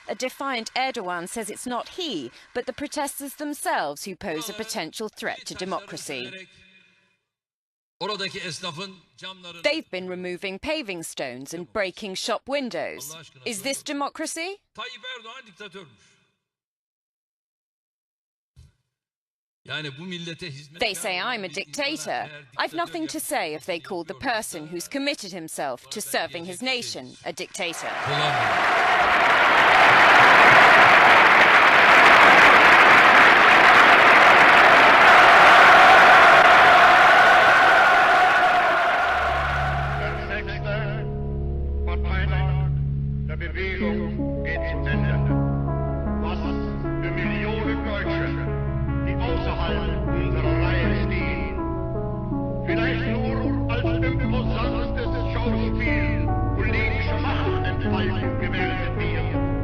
A defiant Erdogan says it's not he, but the protesters themselves who pose a potential threat to democracy. They've been removing paving stones and breaking shop windows. Is this democracy? They say I'm a dictator. I've nothing to say if they call the person who's committed himself to serving his nation a dictator. Vielleicht nur als imposantes Schauspiel politischer Machtentfaltung gemeldet wird.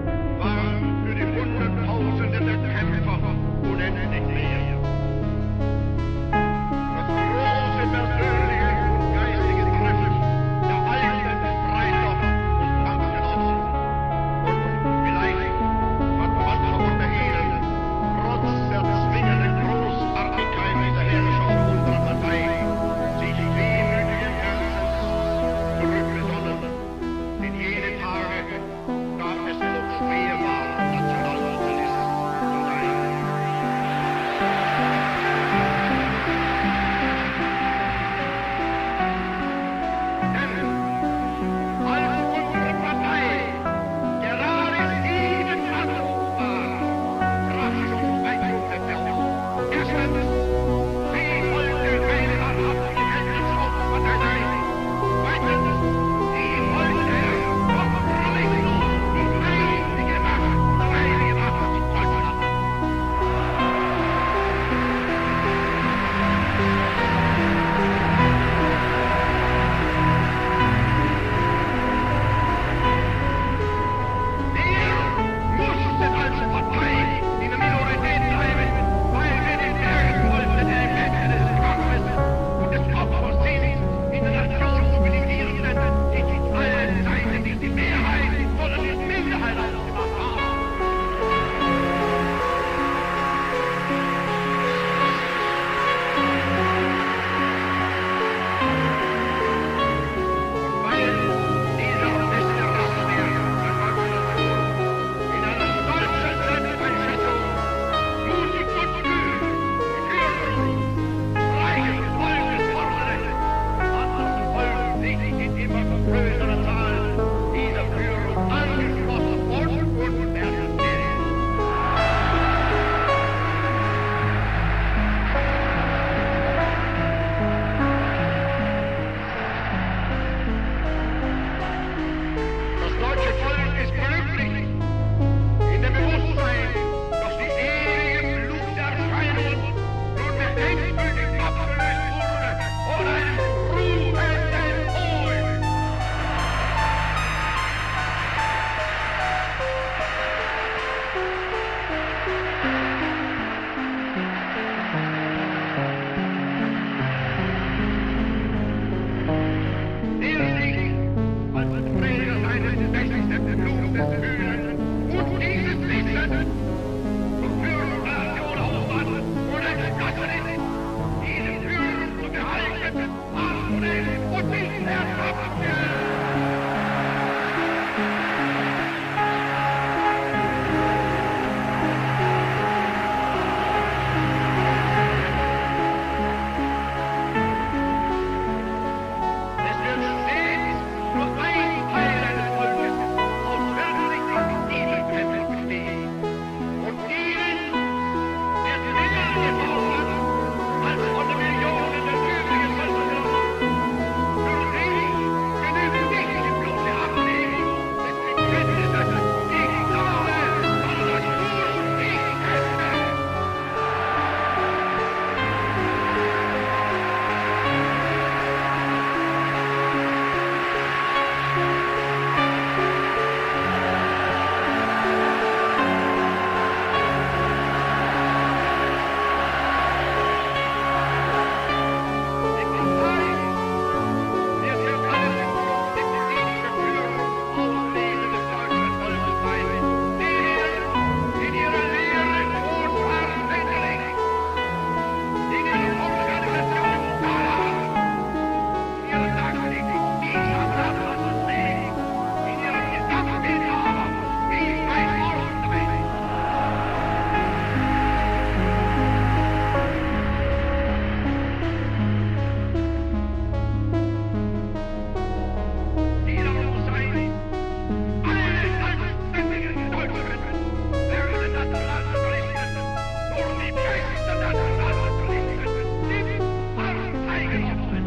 der Nationalsozialisten sind Parteigenossen.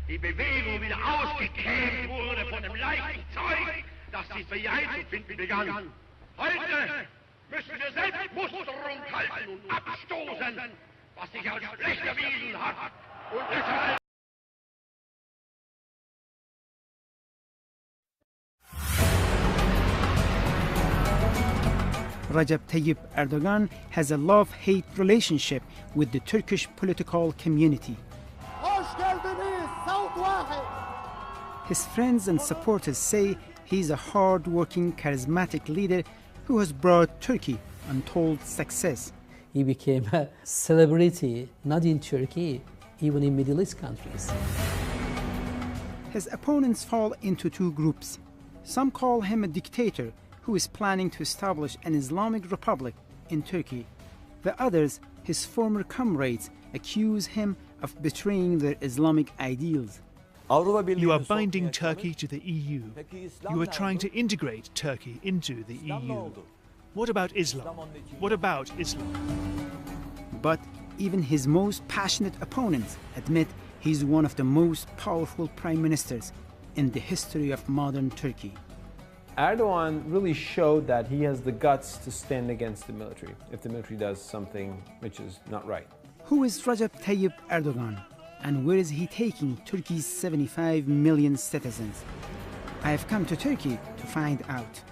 Die Bewegung wieder ausgekämmt wurde von dem leichten Zeug, das sie sich einzufinden begann. Heute müssen wir Selbstmusterung halten und abstoßen, was sich als schlecht erwiesen hat. Und deshalb Recep Tayyip Erdogan has a love-hate relationship with the Turkish political community. His friends and supporters say he's a hard-working, charismatic leader who has brought Turkey untold success. He became a celebrity, not in Turkey, even in Middle East countries. His opponents fall into two groups. Some call him a dictator who is planning to establish an Islamic republic in Turkey. The others, his former comrades, accuse him of betraying their Islamic ideals. You are binding Turkey to the EU. You are trying to integrate Turkey into the EU. What about Islam? What about Islam? But even his most passionate opponents admit he's one of the most powerful prime ministers in the history of modern Turkey. Erdogan really showed that he has the guts to stand against the military if the military does something which is not right. Who is Recep Tayyip Erdogan, and where is he taking Turkey's 75 million citizens? I have come to Turkey to find out.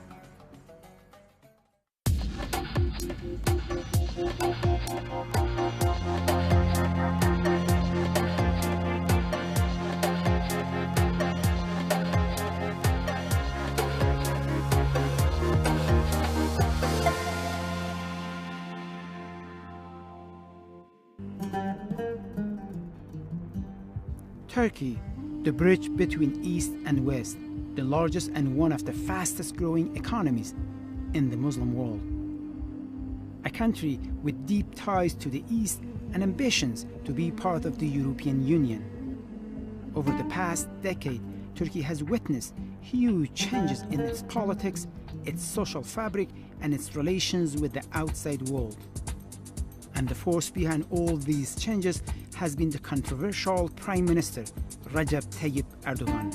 Turkey, the bridge between East and West, the largest and one of the fastest growing economies in the Muslim world. A country with deep ties to the East and ambitions to be part of the European Union. Over the past decade, Turkey has witnessed huge changes in its politics, its social fabric, and its relations with the outside world. And the force behind all these changes has been the controversial Prime Minister, Recep Tayyip Erdogan.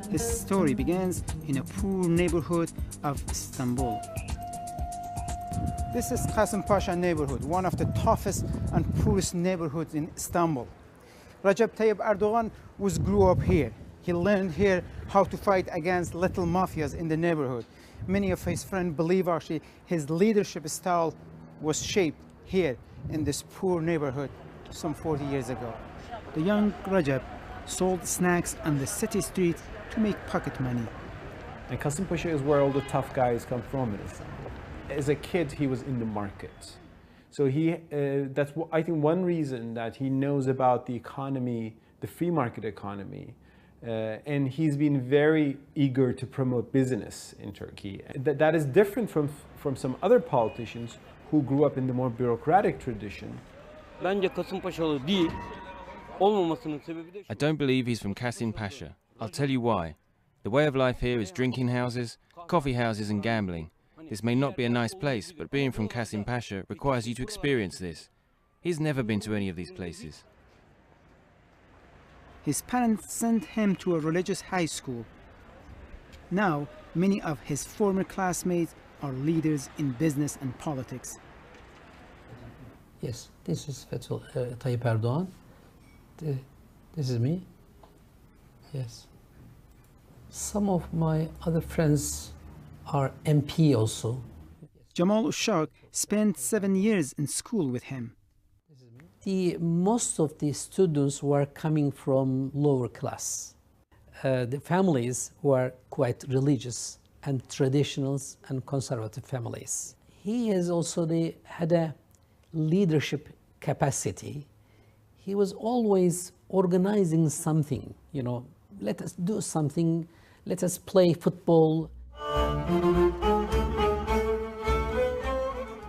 His story begins in a poor neighborhood of Istanbul. This is Qasim Pasha neighborhood, one of the toughest and poorest neighborhoods in Istanbul. Recep Tayyip Erdogan grew up here. He learned here how to fight against little mafias in the neighborhood. Many of his friends believe actually his leadership style was shaped here in this poor neighborhood some 40 years ago. The young Recep sold snacks on the city streets to make pocket money. And Qasim Pasha is where all the tough guys come from in Istanbul. As a kid, he was in the market. So that's I think one reason that he knows about the economy, the free market economy, and he's been very eager to promote business in Turkey. That is different from some other politicians who grew up in the more bureaucratic tradition. I don't believe he's from Qasim Pasha. I'll tell you why. The way of life here is drinking houses, coffee houses and gambling. This may not be a nice place, but being from Qasim Pasha requires you to experience this. He's never been to any of these places. His parents sent him to a religious high school. Now, many of his former classmates are leaders in business and politics. Yes, this is Tayyip Erdogan. This is me. Yes. Some of my other friends are MP also. Jamal Ushak spent 7 years in school with him. Most of the students were coming from lower class. The families were quite religious and traditional and conservative families. he has also had a leadership capacity. He was always organizing something, you know, let us do something, let us play football.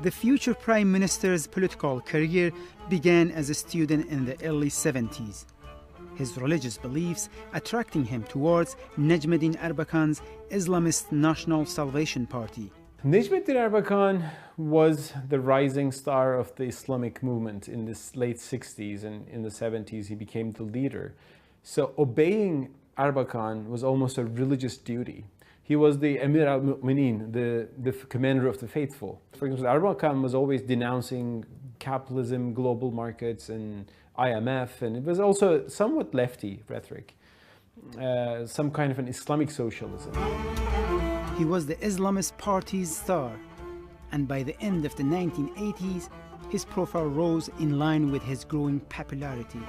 The future prime minister's political career began as a student in the early 70s. His religious beliefs attracting him towards Necmettin Erbakan's Islamist National Salvation Party. Necmettin Erbakan was the rising star of the Islamic movement in the late 60s, and in the 70s he became the leader. So obeying Erbakan was almost a religious duty. He was the Emir al-Mu'minin, the commander of the faithful. For example, Erbakan was always denouncing capitalism, global markets, and IMF, and it was also somewhat lefty rhetoric, some kind of an Islamic socialism. He was the Islamist party's star, and by the end of the 1980s, his profile rose in line with his growing popularity.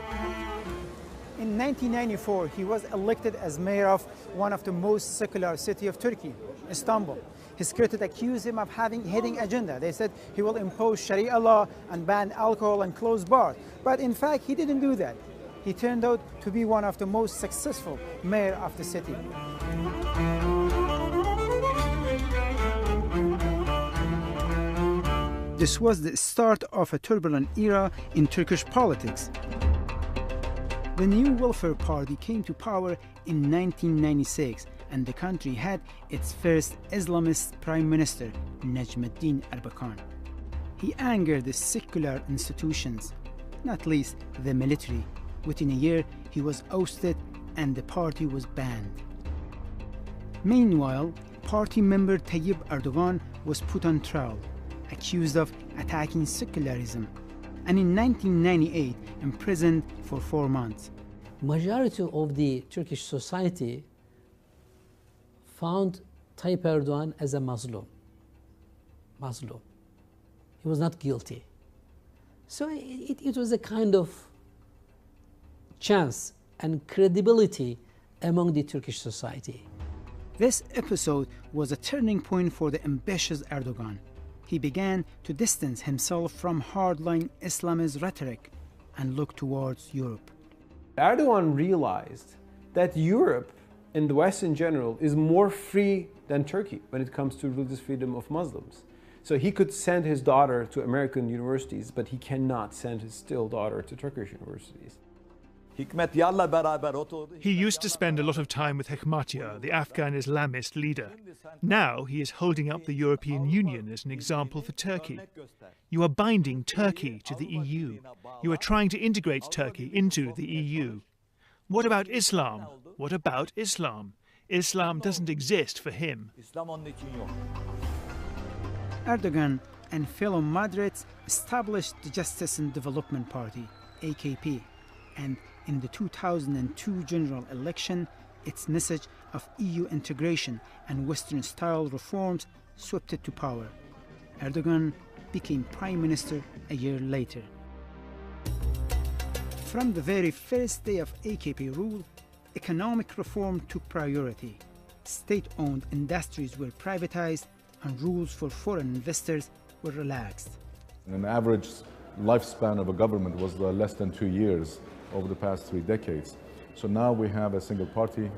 In 1994, he was elected as mayor of one of the most secular cities of Turkey, Istanbul. His critics accused him of having a hidden agenda. They said he will impose Sharia law and ban alcohol and close bars. But in fact, he didn't do that. He turned out to be one of the most successful mayor of the city. This was the start of a turbulent era in Turkish politics. The new Welfare Party came to power in 1996, and the country had its first Islamist prime minister, Necmettin Erbakan. He angered the secular institutions, not least the military. Within a year, he was ousted and the party was banned. Meanwhile, party member Tayyip Erdogan was put on trial, accused of attacking secularism, and in 1998 imprisoned for 4 months. Majority of the Turkish society found Tayyip Erdogan as a Muslim. He was not guilty. So it was a kind of chance and credibility among the Turkish society. This episode was a turning point for the ambitious Erdogan. He began to distance himself from hardline Islamist rhetoric and look towards Europe. Erdogan realized that Europe and the West in general is more free than Turkey when it comes to religious freedom of Muslims. So he could send his daughter to American universities, but he cannot send his still daughter to Turkish universities. He used to spend a lot of time with Hekmatyar, the Afghan Islamist leader. Now he is holding up the European Union as an example for Turkey. You are binding Turkey to the EU. You are trying to integrate Turkey into the EU. What about Islam? What about Islam? Islam doesn't exist for him. Erdogan and fellow moderates established the Justice and Development Party, AKP, and in the 2002 general election, its message of EU integration and Western-style reforms swept it to power. Erdogan became prime minister a year later. From the very first day of AKP rule, economic reform took priority. State-owned industries were privatized and rules for foreign investors were relaxed. An average lifespan of a government was less than 2 years over the past 3 decades. So now we have a single party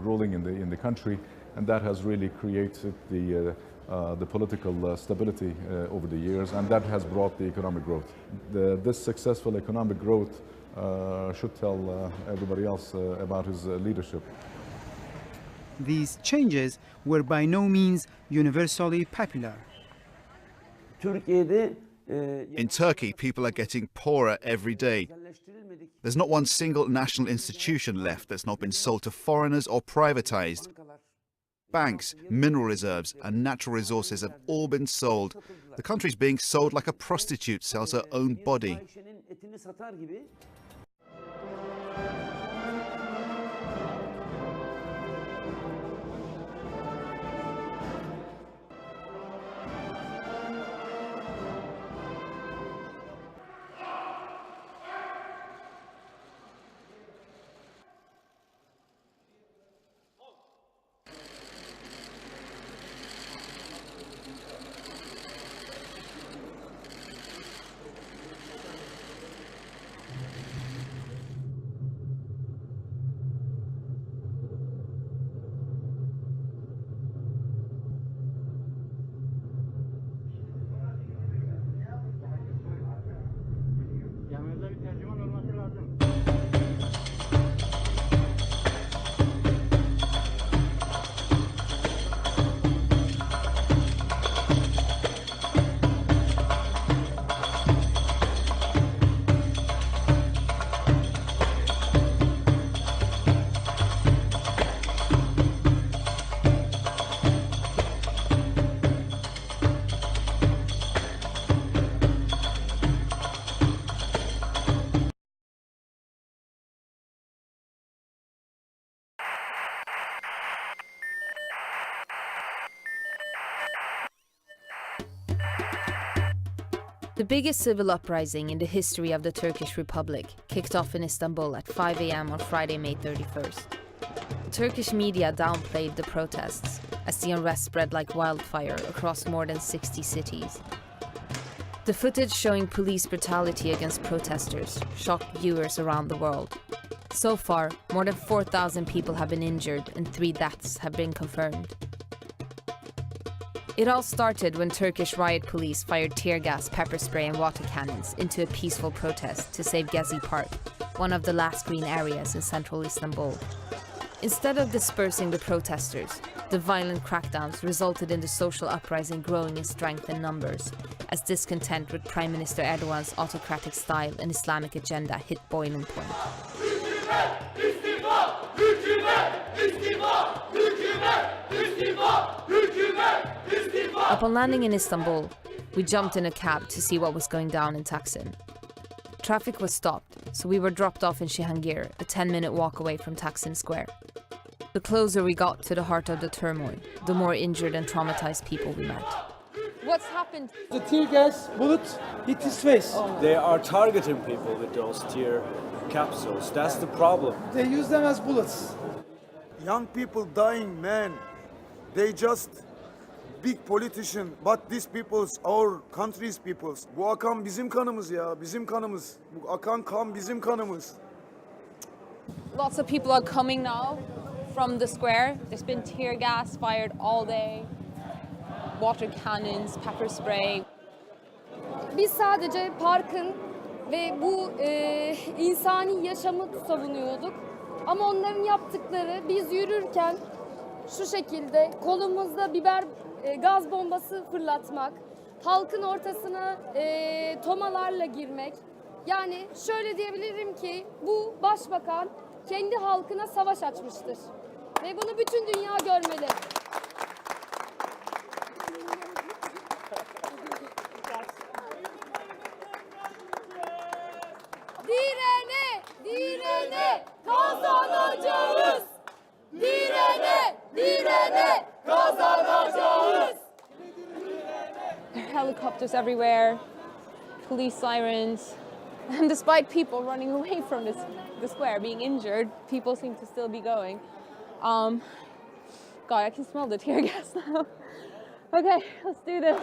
ruling in the country, and that has really created the political stability over the years, and that has brought the economic growth. This successful economic growth should tell everybody else about his leadership. These changes were by no means universally popular. In Turkey, people are getting poorer every day. There's not one single national institution left that's not been sold to foreigners or privatized. Banks, mineral reserves and natural resources have all been sold. The country's being sold like a prostitute sells her own body. The biggest civil uprising in the history of the Turkish Republic kicked off in Istanbul at 5 a.m. on Friday, May 31st. Turkish media downplayed the protests as the unrest spread like wildfire across more than 60 cities. The footage showing police brutality against protesters shocked viewers around the world. So far, more than 4,000 people have been injured and 3 deaths have been confirmed. It all started when Turkish riot police fired tear gas, pepper spray and water cannons into a peaceful protest to save Gezi Park, one of the last green areas in central Istanbul. Instead of dispersing the protesters, the violent crackdowns resulted in the social uprising growing in strength and numbers, as discontent with Prime Minister Erdogan's autocratic style and Islamic agenda hit boiling point. Upon landing in Istanbul, we jumped in a cab to see what was going down in Taksim. Traffic was stopped, so we were dropped off in Cihangir, a 10-minute walk away from Taksim Square. The closer we got to the heart of the turmoil, the more injured and traumatized people we met. What's happened? The tear gas bullet hit his face. They are targeting people with those tear capsules. That's the problem. They use them as bullets. Young people dying, man. They just big politician. But these people's, our country's people's. Bu akan bizim kanımız ya, bizim kanımız. Bu akan kan bizim kanımız. Lots of people are coming now from the square. There's been tear gas fired all day. Water cannons, pepper spray. Biz sadece parkın ve bu insani yaşamı savunuyorduk. Ama onların yaptıkları biz yürürken şu şekilde kolumuzda biber gaz bombası fırlatmak, halkın ortasına tomalarla girmek. Yani şöyle diyebilirim ki bu başbakan kendi halkına savaş açmıştır. Ve bunu bütün dünya görmeli. Direne, direne, kazanacağız. Direne, direne, kazanacağız. There are helicopters everywhere, police sirens, and despite people running away from the square, being injured, people seem to still be going. God, I can smell the tear gas now. Okay, let's do this.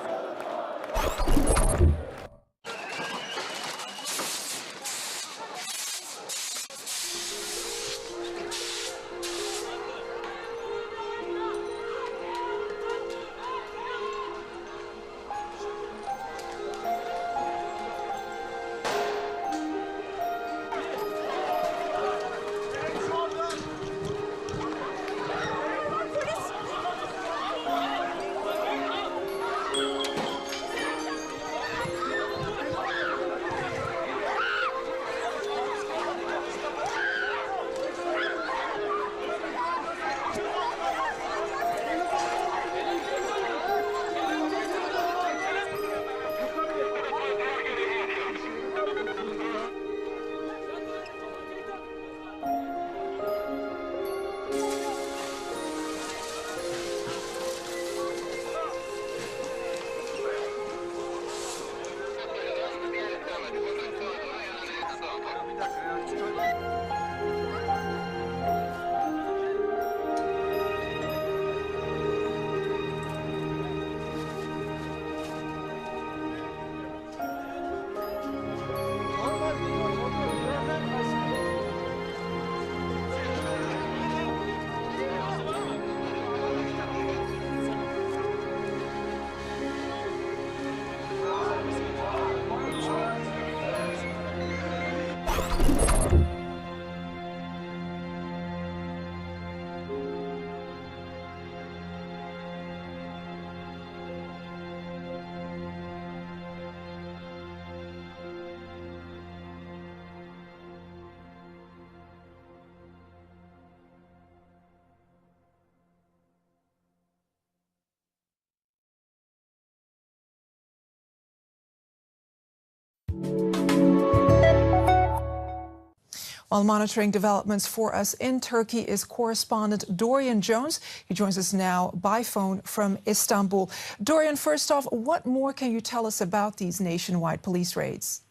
While monitoring developments for us in Turkey is correspondent Dorian Jones. He joins us now by phone from Istanbul. Dorian, first off, what more can you tell us about these nationwide police raids?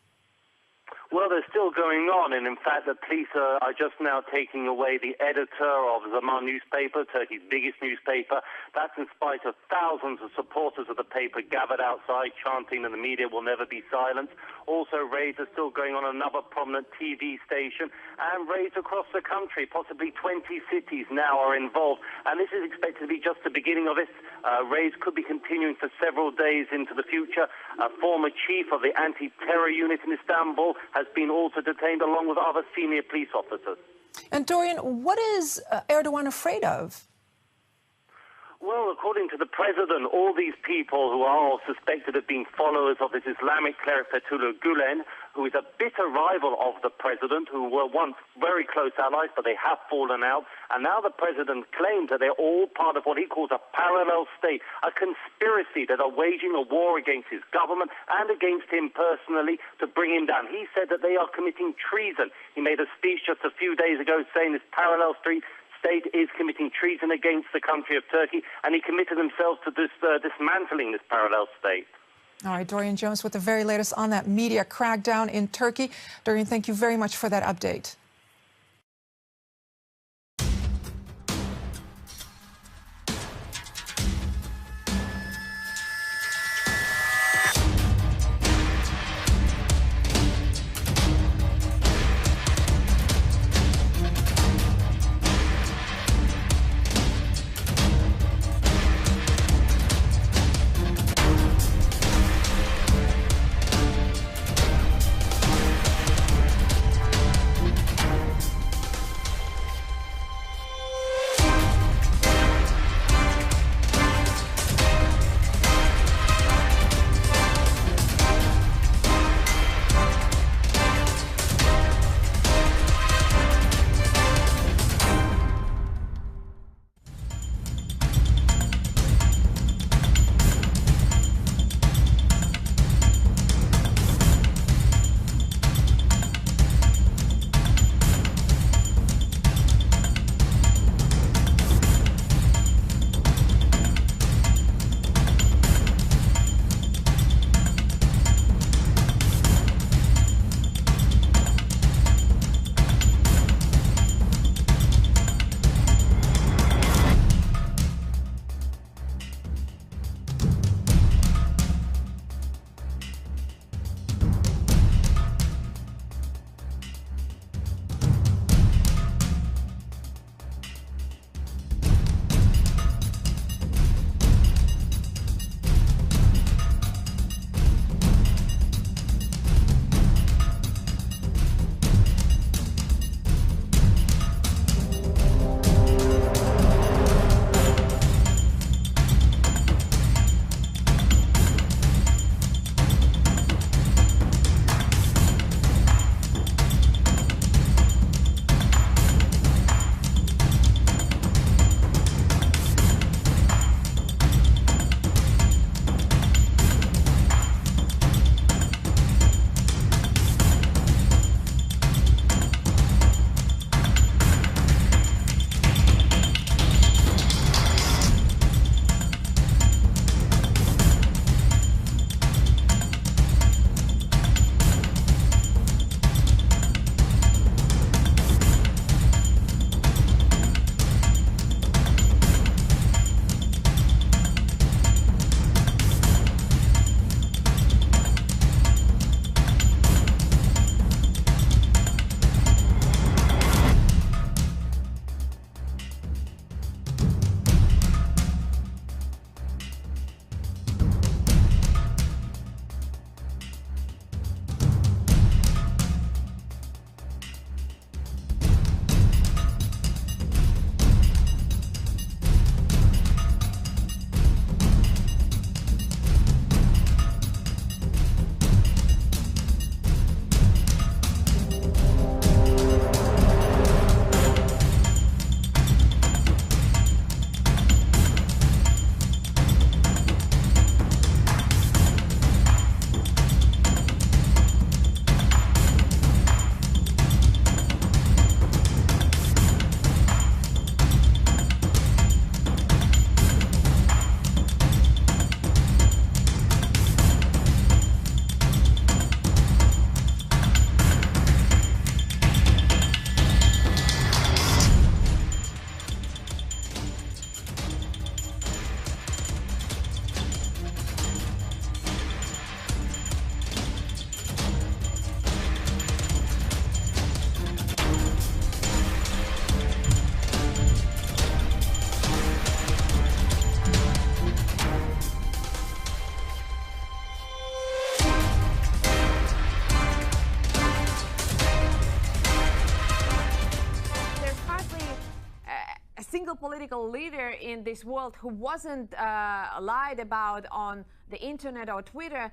Well, they're still going on, and in fact, the police are just now taking away the editor of Zaman newspaper, Turkey's biggest newspaper. That's in spite of thousands of supporters of the paper gathered outside, chanting that the media will never be silenced. Also, raids are still going on another prominent TV station, and raids across the country. Possibly 20 cities now are involved, and this is expected to be just the beginning of this. Raids could be continuing for several days into the future. A former chief of the anti-terror unit in Istanbul has been also detained along with other senior police officers. And Dorian, what is Erdogan afraid of? Well, according to the president, all these people who are all suspected of being followers of this Islamic cleric Fethullah Gulen, who is a bitter rival of the president, who were once very close allies, but they have fallen out. And now the president claims that they're all part of what he calls a parallel state, a conspiracy that are waging a war against his government and against him personally to bring him down. He said that they are committing treason. He made a speech just a few days ago saying this parallel state is committing treason against the country of Turkey, and he committed himself to dismantling this parallel state. All right, Dorian Jones with the very latest on that media crackdown in Turkey. Dorian, thank you very much for that update. political leader in this world who wasn't lied about on the internet or Twitter.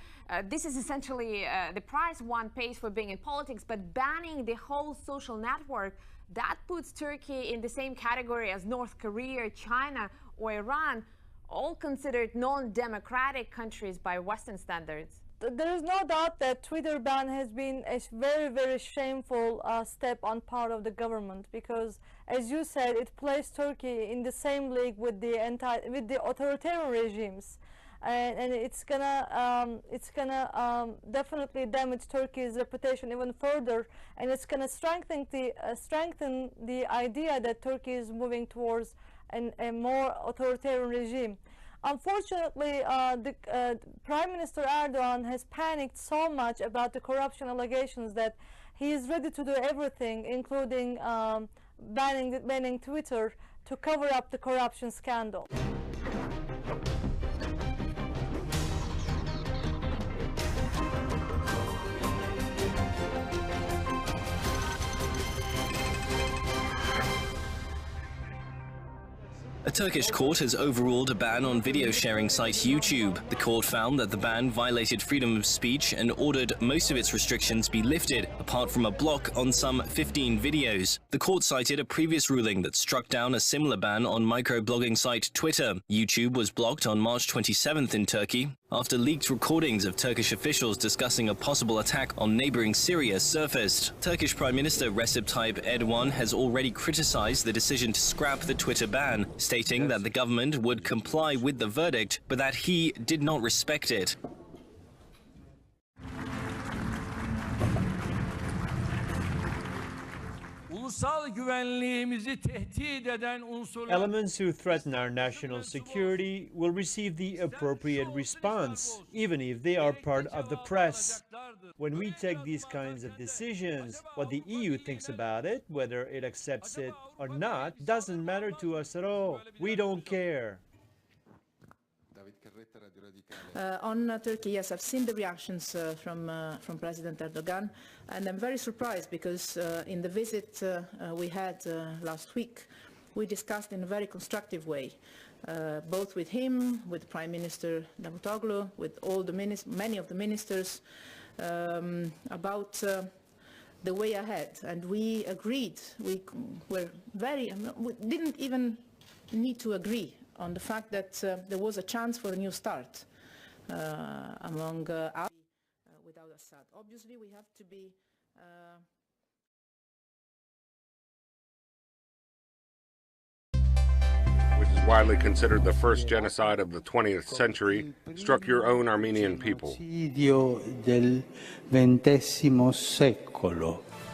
This is essentially the price one pays for being in politics, but banning the whole social network, that puts Turkey in the same category as North Korea, China, or Iran, all considered non-democratic countries by Western standards. There is no doubt that Twitter ban has been a very, very shameful step on part of the government, because, as you said, it placed Turkey in the same league with the authoritarian regimes, and it's gonna definitely damage Turkey's reputation even further, and it's gonna strengthen the idea that Turkey is moving towards a more authoritarian regime. Unfortunately, Prime Minister Erdogan has panicked so much about the corruption allegations that he is ready to do everything, including banning Twitter, to cover up the corruption scandal. A Turkish court has overruled a ban on video sharing site YouTube. The court found that the ban violated freedom of speech and ordered most of its restrictions be lifted, apart from a block on some 15 videos. The court cited a previous ruling that struck down a similar ban on microblogging site Twitter. YouTube was blocked on March 27th in Turkey after leaked recordings of Turkish officials discussing a possible attack on neighboring Syria surfaced. Turkish Prime Minister Recep Tayyip Erdogan has already criticized the decision to scrap the Twitter ban, stating that the government would comply with the verdict, but that he did not respect it. Elements who threaten our national security will receive the appropriate response, even if they are part of the press. When we take these kinds of decisions, what the EU thinks about it, whether it accepts it or not, doesn't matter to us at all. We don't care. On Turkey, yes, I've seen the reactions from President Erdogan, and I'm very surprised because in the visit we had last week, we discussed in a very constructive way, both with him, with Prime Minister Davutoglu, with all the many of the ministers, about the way ahead, and we agreed. We didn't even need to agree on the fact that there was a chance for a new start among our without Assad. Obviously, we have to be which is widely considered the first genocide of the 20th century, struck your own Armenian people.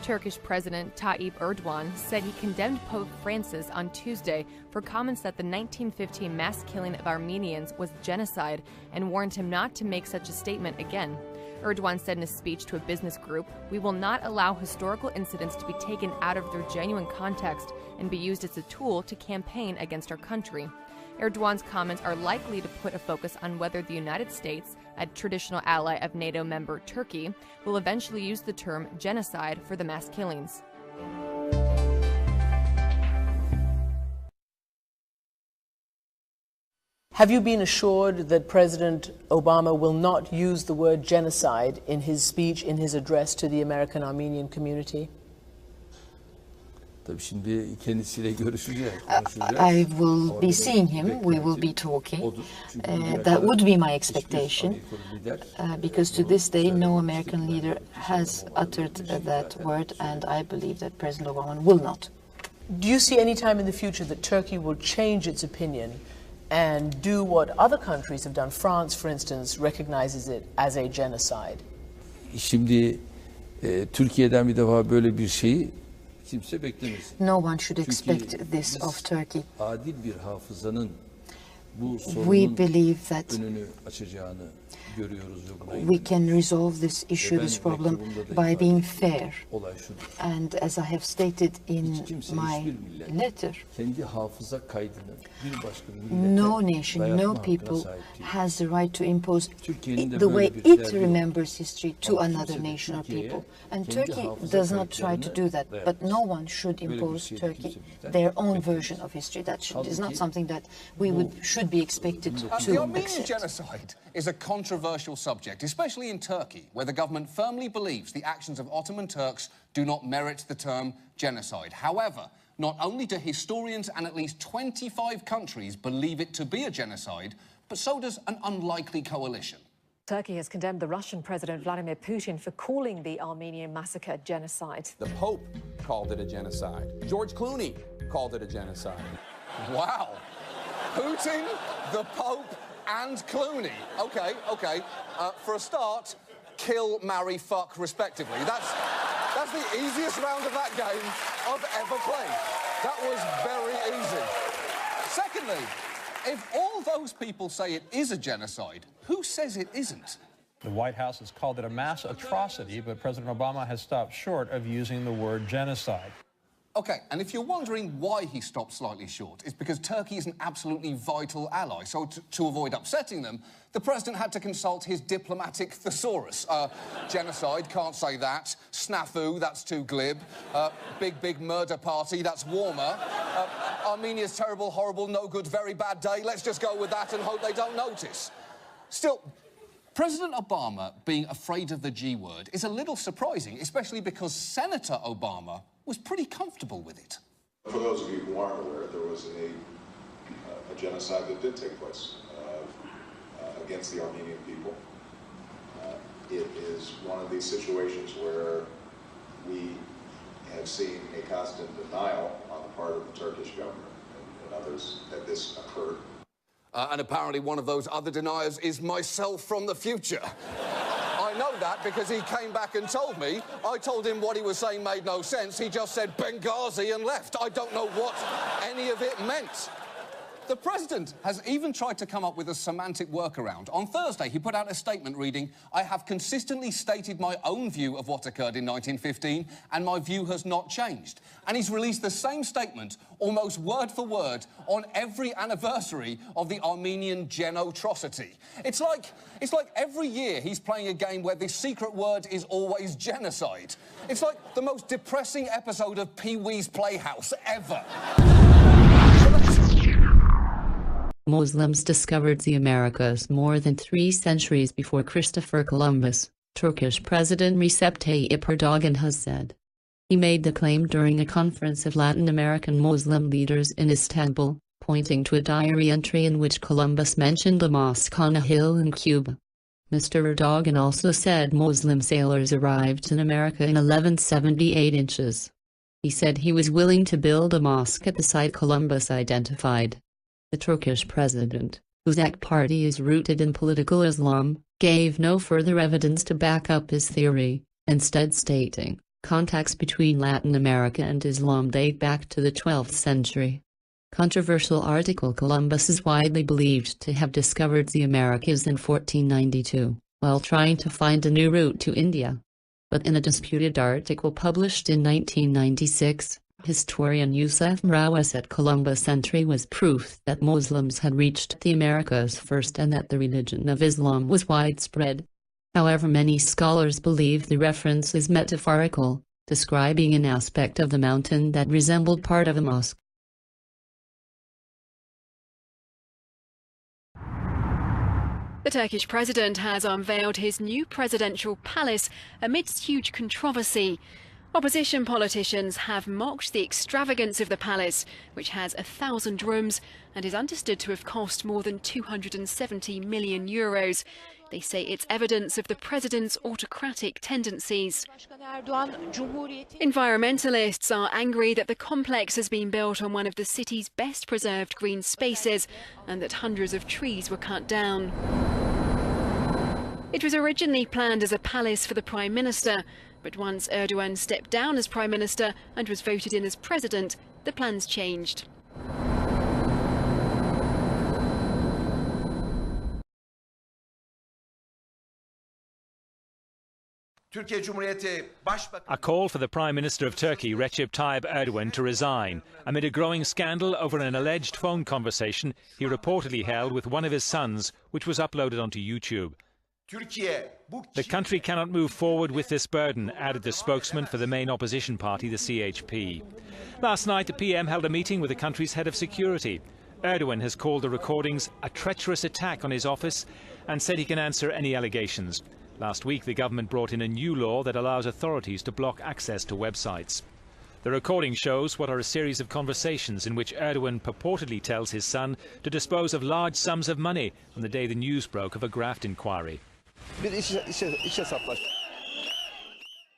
Turkish President Tayyip Erdogan said he condemned Pope Francis on Tuesday for comments that the 1915 mass killing of Armenians was genocide and warned him not to make such a statement again. Erdogan said in a speech to a business group, "We will not allow historical incidents to be taken out of their genuine context and be used as a tool to campaign against our country." Erdogan's comments are likely to put a focus on whether the United States, a traditional ally of NATO member Turkey, will eventually use the term genocide for the mass killings. Have you been assured that President Obama will not use the word genocide in his speech, in his address to the American Armenian community? I will be seeing him, we will be talking. That would be my expectation, because to this day no American leader has uttered that word, and I believe that President Obama will not. Do you see any time in the future that Turkey will change its opinion and do what other countries have done? France, for instance, recognizes it as a genocide. Şimdi Türkiye'den bir defa böyle bir şeyi kimse beklemesin. No one should expect this of Turkey. Adil bir hafızanın We believe that we can resolve this issue, this problem, by being fair. And as I have stated in my letter, no nation, no people has the right to impose the way it remembers history to another nation or people. And Turkey does not try to do that, but no one should impose Turkey their own version of history. That is not something that we should be expected to The Armenian accept. genocide is a controversial subject, especially in Turkey, where the government firmly believes the actions of Ottoman Turks do not merit the term genocide. However, not only do historians and at least 25 countries believe it to be a genocide, but so does an unlikely coalition. Turkey has condemned the Russian President Vladimir Putin for calling the Armenian massacre genocide. The Pope called it a genocide. George Clooney called it a genocide. Wow. Putin, the Pope, and Clooney. Okay. For a start, kill, marry, fuck, respectively. That's the easiest round of that game I've ever played. That was very easy. Secondly, if all those people say it is a genocide, who says it isn't? The White House has called it a mass atrocity, but President Obama has stopped short of using the word genocide. Okay, and if you're wondering why he stopped slightly short, it's because Turkey is an absolutely vital ally. So to avoid upsetting them, the president had to consult his diplomatic thesaurus. Genocide, can't say that. Snafu, that's too glib. Big murder party, that's warmer. Armenia's terrible, horrible, no good, very bad day. Let's just go with that and hope they don't notice. Still, President Obama being afraid of the G word is a little surprising, especially because Senator Obama was pretty comfortable with it. For those of you who aren't aware, there was a genocide that did take place against the Armenian people. It is one of these situations where we have seen a constant denial on the part of the Turkish government and others that this occurred. And apparently one of those other deniers is myself from the future. I know that because he came back and told me. I told him what he was saying made no sense. He just said Benghazi and left. I don't know what any of it meant. The president has even tried to come up with a semantic workaround. On Thursday, he put out a statement reading, "I have consistently stated my own view of what occurred in 1915, and my view has not changed." And he's released the same statement, almost word for word, on every anniversary of the Armenian genotrocity. It's like every year he's playing a game where the secret word is always genocide. It's like the most depressing episode of Pee-wee's Playhouse ever. Muslims discovered the Americas more than 3 centuries before Christopher Columbus, Turkish President Recep Tayyip Erdogan has said. He made the claim during a conference of Latin American Muslim leaders in Istanbul, pointing to a diary entry in which Columbus mentioned a mosque on a hill in Cuba. Mr. Erdogan also said Muslim sailors arrived in America in 1178 inches. He said he was willing to build a mosque at the site Columbus identified. The Turkish president, whose AK party is rooted in political Islam, gave no further evidence to back up his theory, instead stating, contacts between Latin America and Islam date back to the 12th century. Controversial article: Columbus is widely believed to have discovered the Americas in 1492, while trying to find a new route to India. But in a disputed article published in 1996, historian Yusuf Mrawa said Columbus' entry was proof that Muslims had reached the Americas first and that the religion of Islam was widespread. However, many scholars believe the reference is metaphorical, describing an aspect of the mountain that resembled part of a mosque. The Turkish president has unveiled his new presidential palace amidst huge controversy. Opposition politicians have mocked the extravagance of the palace, which has 1,000 rooms and is understood to have cost more than €270 million. They say it's evidence of the president's autocratic tendencies. Environmentalists are angry that the complex has been built on one of the city's best preserved green spaces and that hundreds of trees were cut down. It was originally planned as a palace for the Prime Minister, but once Erdogan stepped down as Prime Minister and was voted in as President, the plans changed. A call for the Prime Minister of Turkey, Recep Tayyip Erdogan, to resign amid a growing scandal over an alleged phone conversation he reportedly held with one of his sons, which was uploaded onto YouTube. The country cannot move forward with this burden, added the spokesman for the main opposition party, the CHP. Last night, the PM held a meeting with the country's head of security. Erdogan has called the recordings a treacherous attack on his office and said he can answer any allegations. Last week, the government brought in a new law that allows authorities to block access to websites. The recording shows what are a series of conversations in which Erdogan purportedly tells his son to dispose of large sums of money on the day the news broke of a graft inquiry.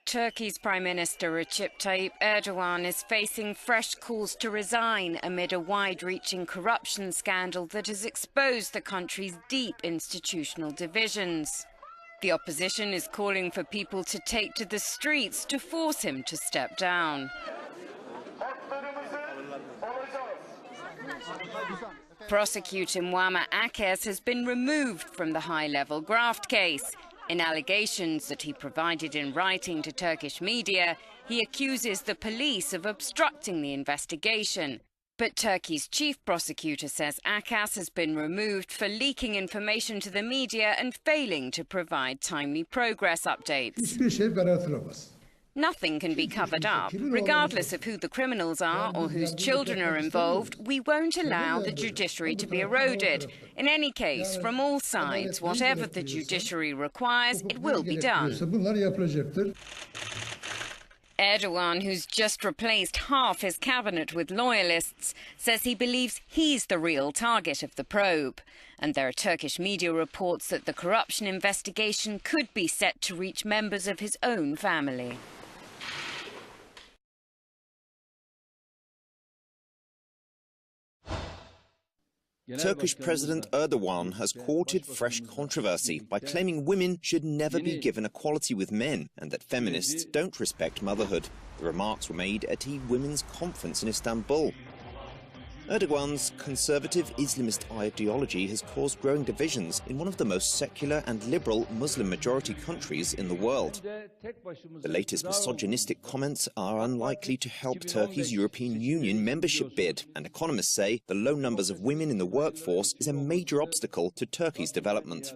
Turkey's Prime Minister Recep Tayyip Erdogan is facing fresh calls to resign amid a wide-reaching corruption scandal that has exposed the country's deep institutional divisions. The opposition is calling for people to take to the streets to force him to step down. Prosecutor Muammer Akes has been removed from the high-level graft case. In allegations that he provided in writing to Turkish media, he accuses the police of obstructing the investigation. But Turkey's chief prosecutor says Akes has been removed for leaking information to the media and failing to provide timely progress updates. Nothing can be covered up. Regardless of who the criminals are or whose children are involved, we won't allow the judiciary to be eroded. In any case, from all sides, whatever the judiciary requires, it will be done. Erdogan, who's just replaced half his cabinet with loyalists, says he believes he's the real target of the probe. And there are Turkish media reports that the corruption investigation could be set to reach members of his own family. Turkish President Erdogan has courted fresh controversy by claiming women should never be given equality with men and that feminists don't respect motherhood. The remarks were made at a women's conference in Istanbul. Erdogan's conservative Islamist ideology has caused growing divisions in one of the most secular and liberal Muslim-majority countries in the world. The latest misogynistic comments are unlikely to help Turkey's European Union membership bid, and economists say the low numbers of women in the workforce is a major obstacle to Turkey's development.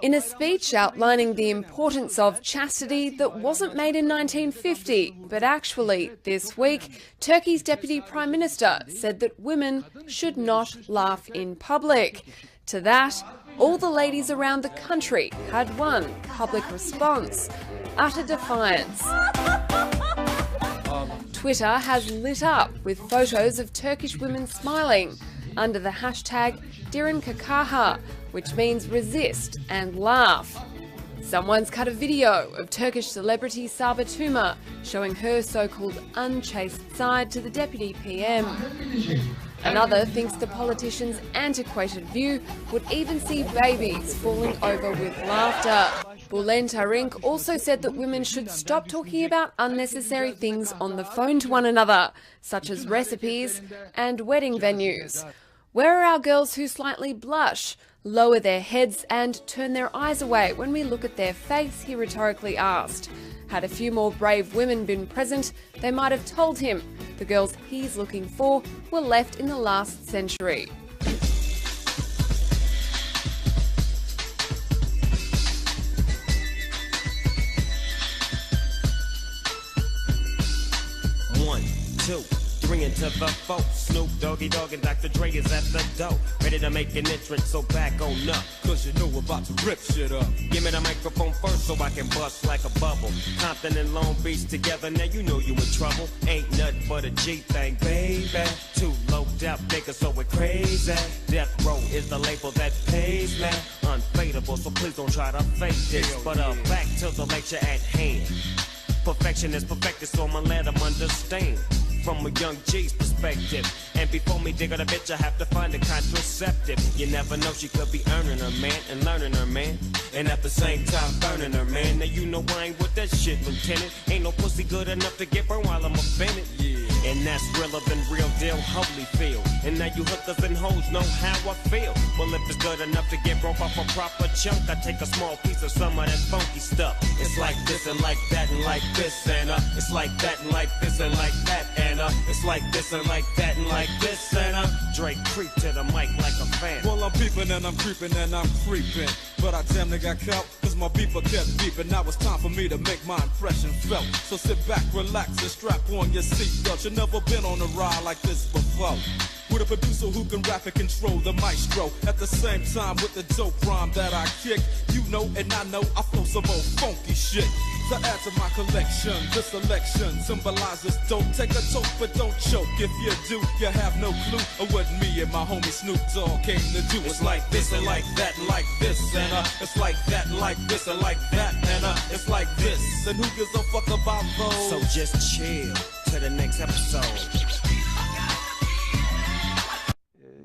In a speech outlining the importance of chastity that wasn't made in 1950, but actually this week, Turkey's Deputy Prime Minister said that women should not laugh in public. To that, all the ladies around the country had one public response: utter defiance. Twitter has lit up with photos of Turkish women smiling under the hashtag Dirinkakaha, which means resist and laugh. Someone's cut a video of Turkish celebrity Saba Tuma showing her so-called unchaste side to the deputy PM. Another thinks the politician's antiquated view would even see babies falling over with laughter. Bülent Arınç also said that women should stop talking about unnecessary things on the phone to one another, such as recipes and wedding venues. Where are our girls who slightly blush, lower their heads and turn their eyes away when we look at their face, he rhetorically asked. Had a few more brave women been present, they might have told him the girls he's looking for were left in the last century. One, two. Three into the four. Snoop Doggy Dogg and Dr. Dre is at the door, ready to make an entrance, so back on up, cause you know we're about to rip shit up. Give me the microphone first so I can bust like a bubble. Compton and Long Beach together, now you know you in trouble. Ain't nothing but a G thing, baby. Too low death niggas, so we're crazy. Death Row is the label that pays me. Unfadable, so please don't try to fake this. But back to the lecture at hand. Perfection is perfected, so I'ma let them understand. From a young G's perspective. And before me dig on a bitch, I have to find a contraceptive. You never know, she could be earning her man and learning her man, and at the same time burning her man. Now you know I ain't with that shit, Lieutenant. Ain't no pussy good enough to get burned while I'm offended. Yeah. And that's realer than real deal Holyfield. And now you hookers and hoes know how I feel. Well, if it's good enough to get broke off a proper chunk, I take a small piece of some of that funky stuff. It's like this and like that and like this and it's like that and like this and like that and it's like this and like that and like this and Drake creep to the mic like a fan. Well, I'm peeping and I'm creeping and I'm creeping, but I damn near got caught cause my beeper kept beeping. Now it's time for me to make my impression felt. So sit back, relax and strap on your seatbelt. You've never been on a ride like this before. With a producer who can rap and control the maestro. At the same time with the dope rhyme that I kick. You know and I know I flow some old funky shit. To add to my collection, this selection symbolizes don't take a toke but don't choke. If you do, you have no clue of what me and my homie Snoop Dogg came to do. It's like this and like that and like this and it's like that and like this and like that and it's like this. And who gives a fuck about those? So just chill to the next episode.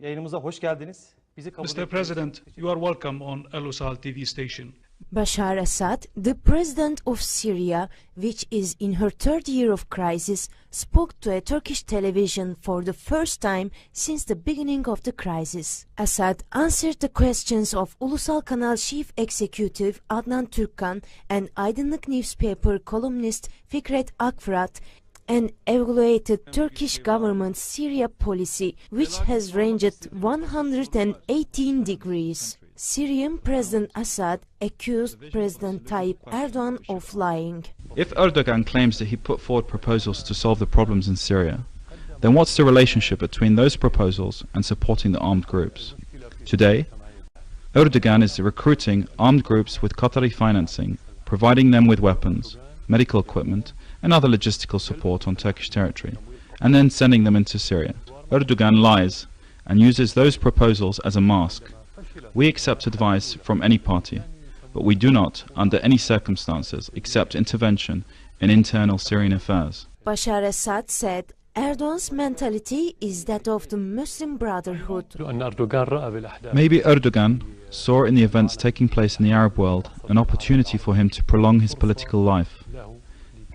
Yayınımıza hoş geldiniz. Mr. President, you are welcome on Al Usal TV station. Bashar Assad, the president of Syria, which is in her third year of crisis, spoke to a Turkish television for the first time since the beginning of the crisis. Assad answered the questions of Ulusal Kanal chief executive Adnan Türkkan and Aydınlık newspaper columnist Fikret Akfırat, and evaluated Turkish government's Syria policy, which has ranged 118 degrees. Syrian President Assad accused President Tayyip Erdogan of lying. If Erdogan claims that he put forward proposals to solve the problems in Syria, then what's the relationship between those proposals and supporting the armed groups? Today, Erdogan is recruiting armed groups with Qatari financing, providing them with weapons, medical equipment, and other logistical support on Turkish territory, and then sending them into Syria. Erdogan lies and uses those proposals as a mask. We accept advice from any party, but we do not, under any circumstances, accept intervention in internal Syrian affairs. Bashar Assad said Erdogan's mentality is that of the Muslim Brotherhood. Maybe Erdogan saw in the events taking place in the Arab world an opportunity for him to prolong his political life.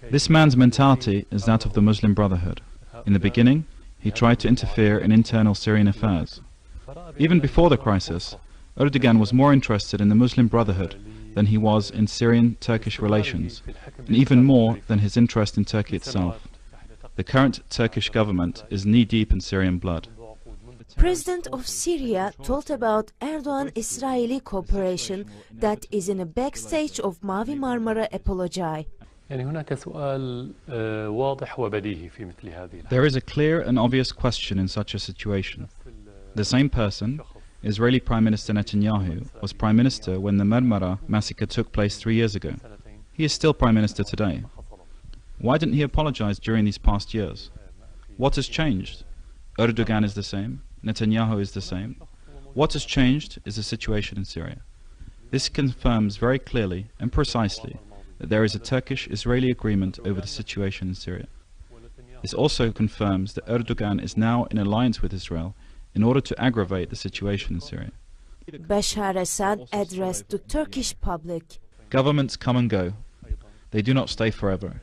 This man's mentality is that of the Muslim Brotherhood. In the beginning, he tried to interfere in internal Syrian affairs. Even before the crisis, Erdogan was more interested in the Muslim Brotherhood than he was in Syrian-Turkish relations, and even more than his interest in Turkey itself. The current Turkish government is knee-deep in Syrian blood. President of Syria told about Erdogan-Israeli cooperation that is in a backstage of Mavi Marmara apology. There is a clear and obvious question in such a situation. The same person, Israeli Prime Minister Netanyahu, was Prime Minister when the Marmara massacre took place 3 years ago. He is still Prime Minister today. Why didn't he apologize during these past years? What has changed? Erdogan is the same, Netanyahu is the same. What has changed is the situation in Syria. This confirms very clearly and precisely that there is a Turkish-Israeli agreement over the situation in Syria. This also confirms that Erdogan is now in alliance with Israel in order to aggravate the situation in Syria. Bashar Assad addressed the Turkish public. Governments come and go. They do not stay forever.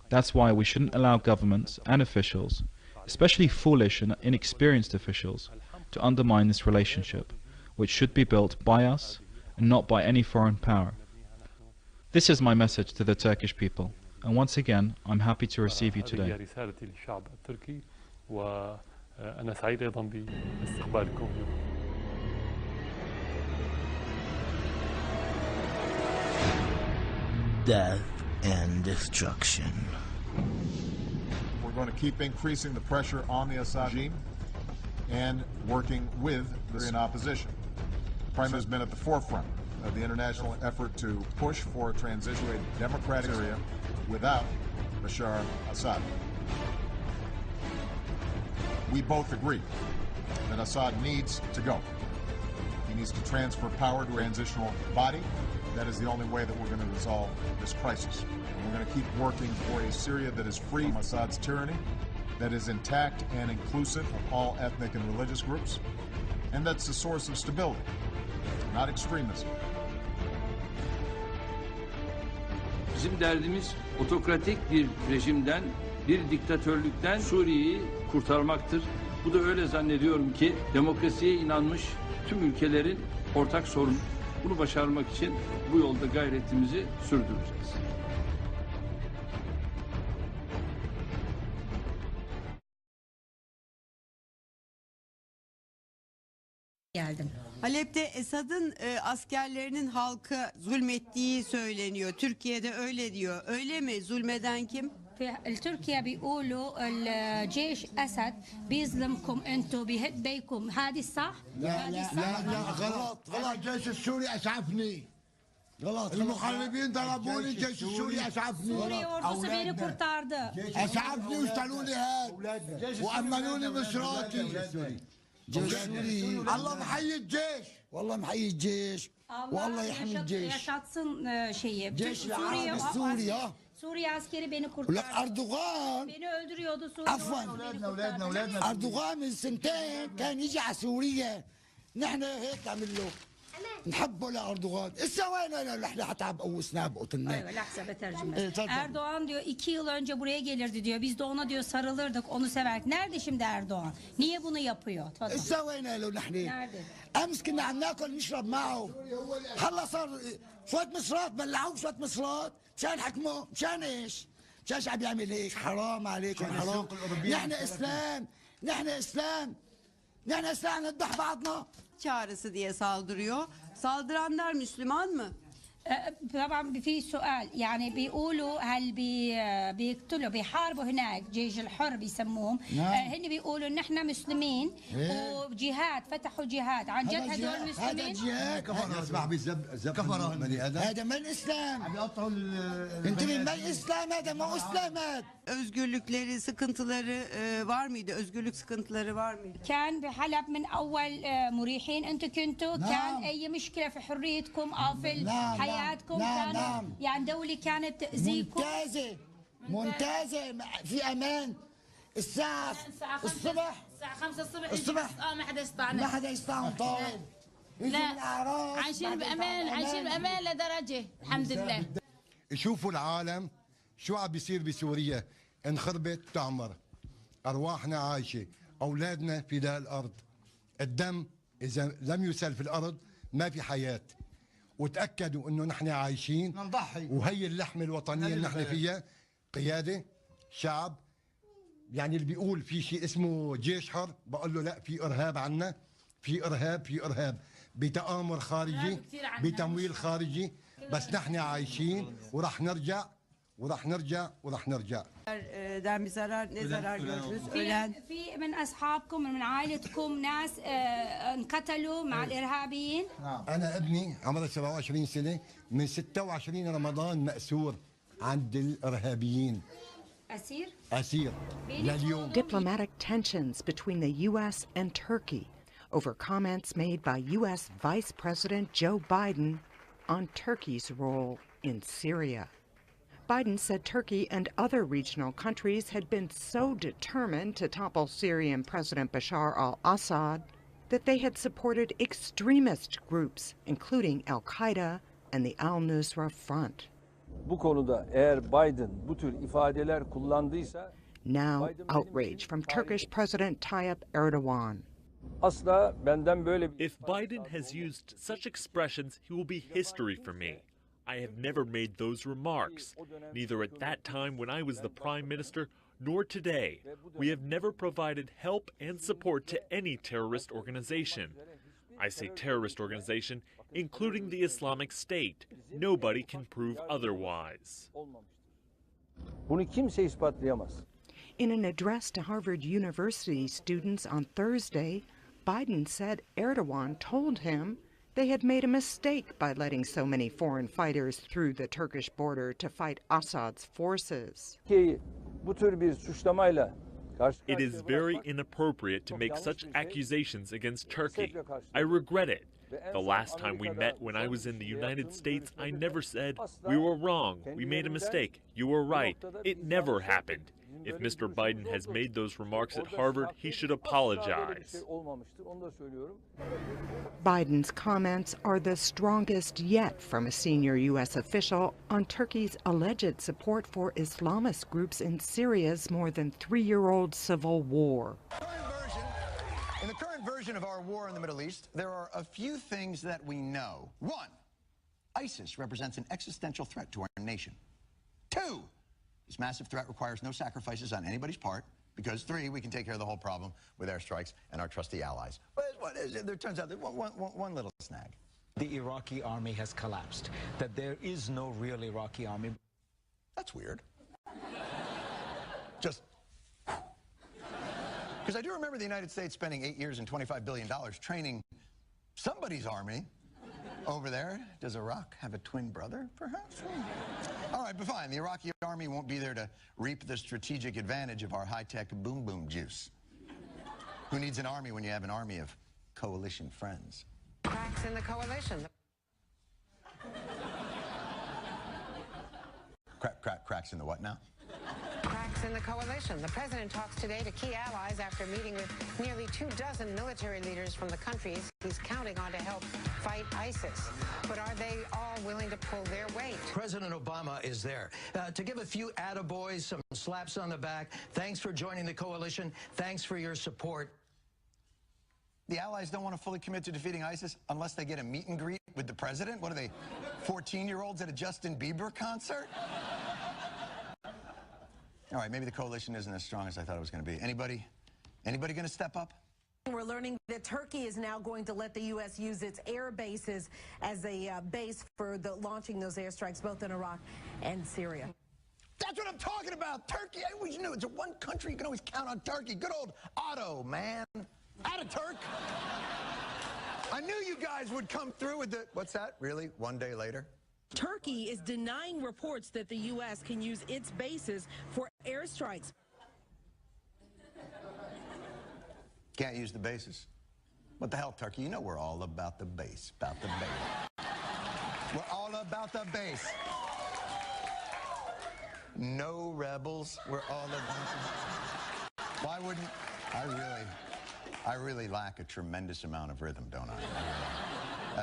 That's why we shouldn't allow governments and officials, especially foolish and inexperienced officials, to undermine this relationship, which should be built by us and not by any foreign power. This is my message to the Turkish people, and once again, I'm happy to receive you today. Death and destruction. We're going to keep increasing the pressure on the Assad regime and working with the Syrian opposition. The Prime Minister has been at the forefront of the international effort to push for a transition to a democratic Syria without Bashar Assad. We both agree that Assad needs to go. He needs to transfer power to a transitional body. That is the only way that we're going to resolve this crisis. And we're going to keep working for a Syria that is free from Assad's tyranny, that is intact and inclusive of all ethnic and religious groups, and that's a source of stability, not extremism. Bizim derdimiz otokratik bir rejimden bir diktatörlükten Suriye'yi kurtarmaktır. Bu da öyle zannediyorum ki demokrasiye inanmış tüm ülkelerin ortak sorunu. Bunu başarmak için bu yolda gayretimizi sürdüreceğiz. Geldim. Halep'te Esad'ın askerlerinin halka zulmettiği söyleniyor. Türkiye'de öyle diyor. Öyle mi? Zulmeden kim? تركيا بيقولوا الجيش أسد بيظلمكم انتم بيهد بيكم هذه صح؟ لا غلط الجيش السوري اسعفني غلط المخربين ضربوني الجيش السوري اسعفني سوريا ordusu beni kurtardı. اسعفني واشتروا لي هاد وامنوا لي مصراتي جيش سوري الله محيي الجيش والله محيي الجيش والله يحمي الجيش yaşatsın şeyi. جيش العرب السوري ها Suriye askeri beni kurtardı. اردوغان Beni öldürüyordu Suriye. عفوا اردوغان من سنتين كان يجي على سوريا نحن هيك نعمل له نحبه لاردوغان هسه وين نحن حتى بقوسنا بقتلنا Evet, lahza betercüme. Erdoğan diyor 2 yıl önce buraya gelirdi diyor. Biz de ona diyor sarılırdık, onu severdik. Nerede şimdi Erdoğan? Niye bunu yapıyor? هسه وين له نحن؟ Nerede? امس كنا عم ناكل نشرب معه هلا صار شويه مصرات بلعوه شويه مصرات مشان حكمه مشان ايش؟ مشان شو عم يعمل هيك حرام عليكم حرام نحن اسلام نحن اسلام نحن اسلام نذبح بعضنا Çağrısı diye saldırıyor. Saldıranlar Müslüman mı? طبعا في سؤال يعني بيقولوا هل بيقتلوا بيحاربوا هناك جيش الحر بيسموهم هن بيقولوا ان احنا مسلمين وجهاد فتحوا جهاد عن جد هدول مسلمين هذا جهاد اسمع كفر هذا من اسلام انت من اسلام هذا ما اسلام Özgürlükleri, sıkıntıları var mıydı? Özgürlük sıkıntıları var mıydı? كان بحلب من اول مريحين انتم كنتوا كان اي مشكله في حريتكم او في حياتكم كانوا يعني دولة كانت تأذيكم ممتازة في أمان الساعة الصبح الساعة 5 الصبح ما حدا يستطيعنا ما حدا يستطيعهم طيب لا عايشين بأمان عايشين بأمان لدرجة الحمد لله شوفوا العالم شو عم بيصير بسوريا انخربت تعمر أرواحنا عايشة أولادنا فداء الأرض الدم إذا لم يسال في الأرض ما في حياة وتأكدوا انه نحن عايشين نضحي وهي اللحمة الوطنية اللي نحن فيها قيادة شعب يعني اللي بيقول في شيء اسمه جيش حر بقول له لا في ارهاب عنا في ارهاب بتآمر خارجي بتمويل خارجي بس نحن عايشين ورح نرجع Den bir zarar ne zarar gördünüz? Ölen. في من أصحابكم من عائلتكم ناس انقتلوا مع الإرهابيين؟ أنا ابني عمره 27 سنة من 26 رمضان مأسور عند الإرهابيين. أسير لليوم. Diplomatic tensions between the U.S. and Turkey over comments made by U.S. Vice President Joe Biden on Turkey's role in Syria. Biden said Turkey and other regional countries had been so determined to topple Syrian President Bashar al-Assad that they had supported extremist groups, including al-Qaeda and the al-Nusra Front. Bu konuda eğer Biden bu tür ifadeler kullandıysa Now outrage from Turkish President Tayyip Erdogan. Asla benden böyle If Biden has used such expressions, he will be history for me. I have never made those remarks, neither at that time when I was the Prime Minister, nor today. We have never provided help and support to any terrorist organization. I say terrorist organization, including the Islamic State. Nobody can prove otherwise. Bunu kimse ispatlayamaz. In an address to Harvard University students on Thursday, Biden said Erdogan told him they had made a mistake by letting so many foreign fighters through the Turkish border to fight Assad's forces. It is very inappropriate to make such accusations against Turkey. I regret it. The last time we met when I was in the United States, I never said, "We were wrong, we made a mistake, you were right." It never happened. If Mr. Biden has made those remarks at Harvard, he should apologize. Biden's comments are the strongest yet from a senior U.S. official on Turkey's alleged support for Islamist groups in Syria's more than 3-year-old civil war. In the current version of our war in the Middle East, there are a few things that we know. 1, ISIS represents an existential threat to our nation. 2, this massive threat requires no sacrifices on anybody's part, because 3, we can take care of the whole problem with airstrikes and our trusty allies. But there turns out there's one little snag. The Iraqi army has collapsed, that there is no real Iraqi army. That's weird. Just... Because I do remember the United States spending 8 years and $25 billion training somebody's army over there. Does Iraq have a twin brother, perhaps? All right, but fine. The Iraqi army won't be there to reap the strategic advantage of our high-tech boom-boom juice. Who needs an army when you have an army of coalition friends? Cracks in the coalition. Cracks in the what now? Cracks in the coalition. The president talks today to key allies after meeting with nearly 24 military leaders from the countries he's counting on to help fight ISIS. But are they all willing to pull their weight? President Obama is there to give a few attaboys, some slaps on the back. Thanks for joining the coalition. Thanks for your support. The allies don't want to fully commit to defeating ISIS unless they get a meet and greet with the president? What are they, 14-year-olds at a Justin Bieber concert? All right, maybe the coalition isn't as strong as I thought it was going to be. Anybody going to step up? We're learning that Turkey is now going to let the U.S. use its air bases as a base for launching those airstrikes, both in Iraq and Syria. That's what I'm talking about. Turkey, I always knew. It's one country. You can always count on Turkey. Good old Otto, man. Ataturk. I knew you guys would come through with the... What's that? Really? One day later? Turkey is denying reports that the U.S. can use its bases for airstrikes. Can't use the bases. What the hell, Turkey? You know we're all about the base. About the base. We're all about the base. No rebels. We're all about... Why wouldn't... I really lack a tremendous amount of rhythm, don't I?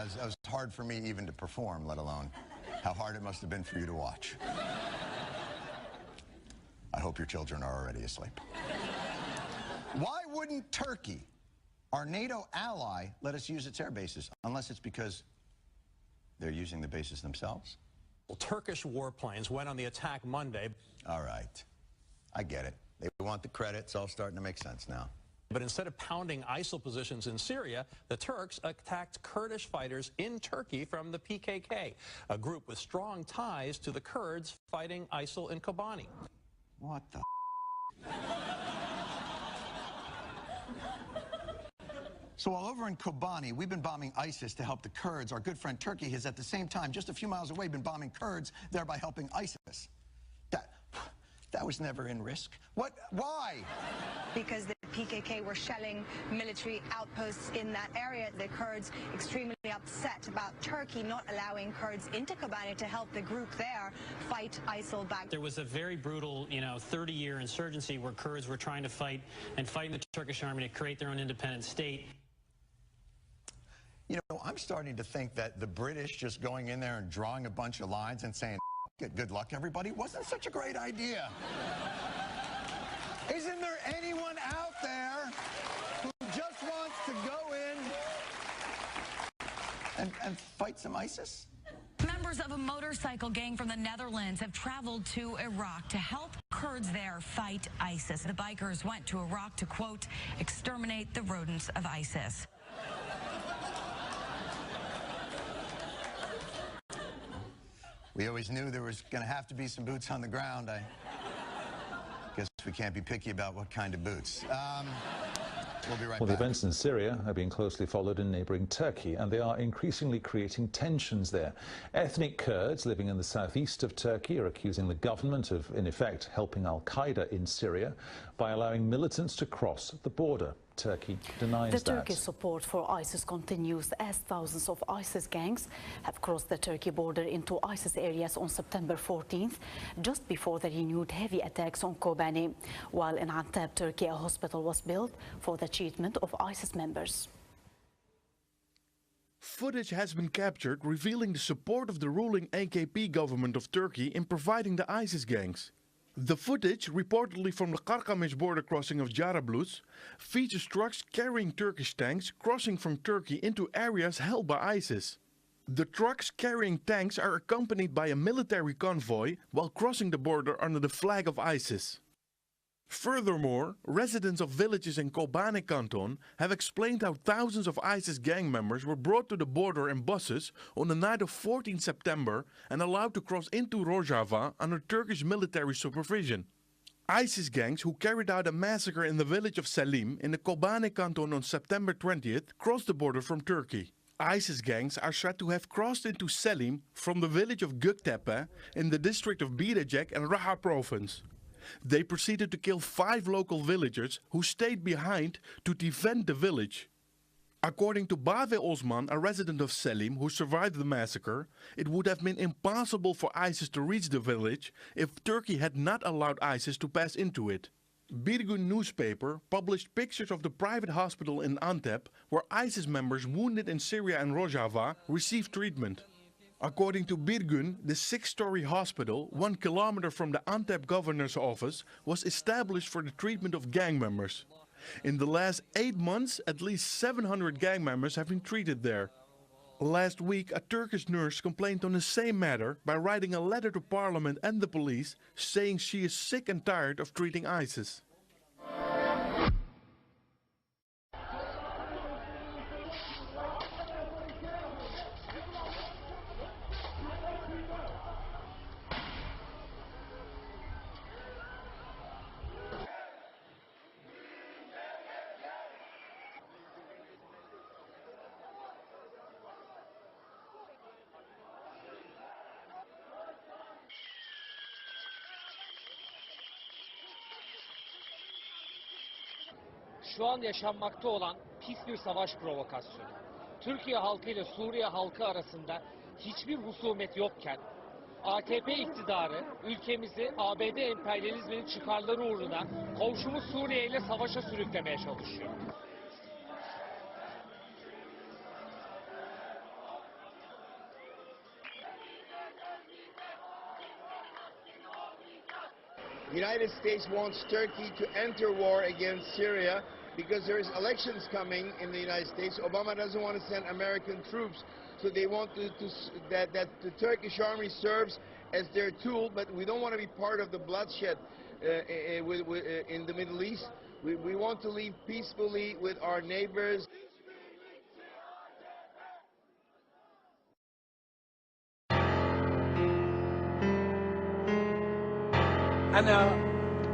It was hard for me even to perform, let alone how hard it must have been for you to watch. I hope your children are already asleep. Why wouldn't Turkey, our NATO ally, let us use its air bases? Unless it's because they're using the bases themselves? Well, Turkish warplanes went on the attack Monday. All right. I get it. They want the credit. It's all starting to make sense now. But instead of pounding ISIL positions in Syria, the Turks attacked Kurdish fighters in Turkey from the PKK, a group with strong ties to the Kurds fighting ISIL in Kobani. What the So while over in Kobani, we've been bombing ISIS to help the Kurds, our good friend Turkey has at the same time, just a few miles away, been bombing Kurds, thereby helping ISIS. That was never in risk. What? Why? Because the PKK were shelling military outposts in that area. The Kurds extremely upset about Turkey not allowing Kurds into Kobani to help the group there fight ISIL back. There was a very brutal, 30-year insurgency where Kurds were trying to fight the Turkish army to create their own independent state. I'm starting to think that the British just going in there and drawing a bunch of lines and saying, good luck, everybody, wasn't such a great idea. Isn't there anyone out there who just wants to go in and fight some ISIS? Members of a motorcycle gang from the Netherlands have traveled to Iraq to help Kurds there fight ISIS. The bikers went to Iraq to, quote, exterminate the rodents of ISIS. We always knew there was going to have to be some boots on the ground. I guess we can't be picky about what kind of boots. We'll be right back. The events in Syria are being closely followed in neighbouring Turkey, and they are increasingly creating tensions there. Ethnic Kurds living in the southeast of Turkey are accusing the government of, in effect, helping al-Qaeda in Syria by allowing militants to cross the border. Turkey denies that. The Turkish support for ISIS continues as thousands of ISIS gangs have crossed the Turkey border into ISIS areas on September 14th, just before the renewed heavy attacks on Kobani. While in Antab, Turkey, a hospital was built for the treatment of ISIS members. Footage has been captured revealing the support of the ruling AKP government of Turkey in providing the ISIS gangs. The footage, reportedly from the Karkamış border crossing of Jarablus, features trucks carrying Turkish tanks crossing from Turkey into areas held by ISIS. The trucks carrying tanks are accompanied by a military convoy while crossing the border under the flag of ISIS. Furthermore, residents of villages in Kobani Canton have explained how thousands of ISIS gang members were brought to the border in buses on the night of 14 September and allowed to cross into Rojava under Turkish military supervision. ISIS gangs who carried out a massacre in the village of Salim in the Kobani Canton on September 20th crossed the border from Turkey. ISIS gangs are said to have crossed into Salim from the village of Göktepe in the district of Birecik and Raha province. They proceeded to kill 5 local villagers who stayed behind to defend the village. According to Bave Osman, a resident of Salim who survived the massacre, it would have been impossible for ISIS to reach the village if Turkey had not allowed ISIS to pass into it. Birgun newspaper published pictures of the private hospital in Antep where ISIS members wounded in Syria and Rojava received treatment. According to Birgun, the 6-story hospital, 1 kilometer from the Antep governor's office, was established for the treatment of gang members. In the last 8 months, at least 700 gang members have been treated there. Last week, a Turkish nurse complained on the same matter by writing a letter to parliament and the police, saying she is sick and tired of treating ISIS. Şu an yaşanmakta olan pis bir savaş provokasyonu. Türkiye halkı ile Suriye halkı arasında hiçbir husumet yokken AKP iktidarı ülkemizi ABD emperyalizminin çıkarları uğruna komşumuz Suriye ile savaşa sürüklemeye çalışıyor. The United States wants Turkey to enter war against Syria because there is elections coming in the United States. Obama doesn't want to send American troops, so they want that the Turkish army serves as their tool, but we don't want to be part of the bloodshed in the Middle East. We want to live peacefully with our neighbors. أنا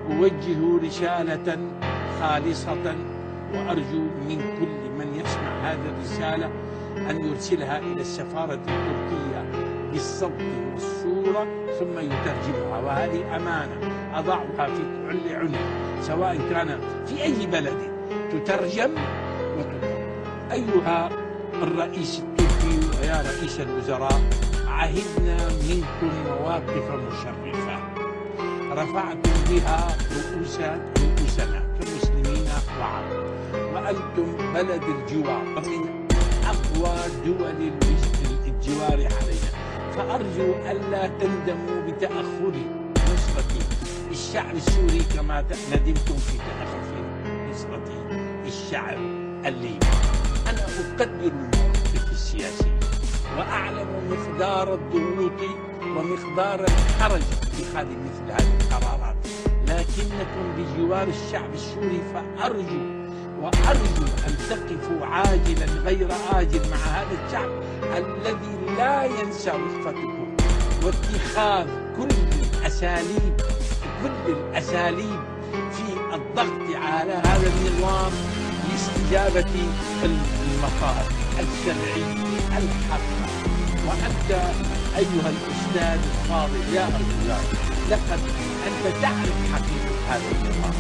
أوجه رسالة خالصة وأرجو من كل من يسمع هذه الرسالة أن يرسلها إلى السفارة التركية بالصوت والصورة ثم يترجمها، وهذه أمانة أضعها في كل عنق سواء كان في أي بلد تترجم وتقرأ. أيها الرئيس التركي ويا رئيس الوزراء، عهدنا منكم مواقف مشرفة رفعتم بها رؤوسنا كمسلمين وعرب، وأنتم بلد الجوار ومن أقوى دول الجوار علينا، فأرجو ألا تندموا بتأخر نصرة الشعب السوري كما ندمتم في تأخر نصرة الشعب الليبي. أنا أقدر الموقف السياسي وأعلم مقدار الضغوط ومقدار الحرج في اتخاذ مثل هذه القرارات، لكنكم بجوار الشعب السوري وأرجو أن تقفوا عاجلا غير آجل مع هذا الشعب الذي لا ينسى وقفتكم، واتخاذ كل الأساليب في الضغط على هذا النظام لاستجابة المطالب الشرعية الحقة. وأنت أيها الأستاذ الفاضل يا أرجو لقد أنت تعرف حقيقة هذا النظام.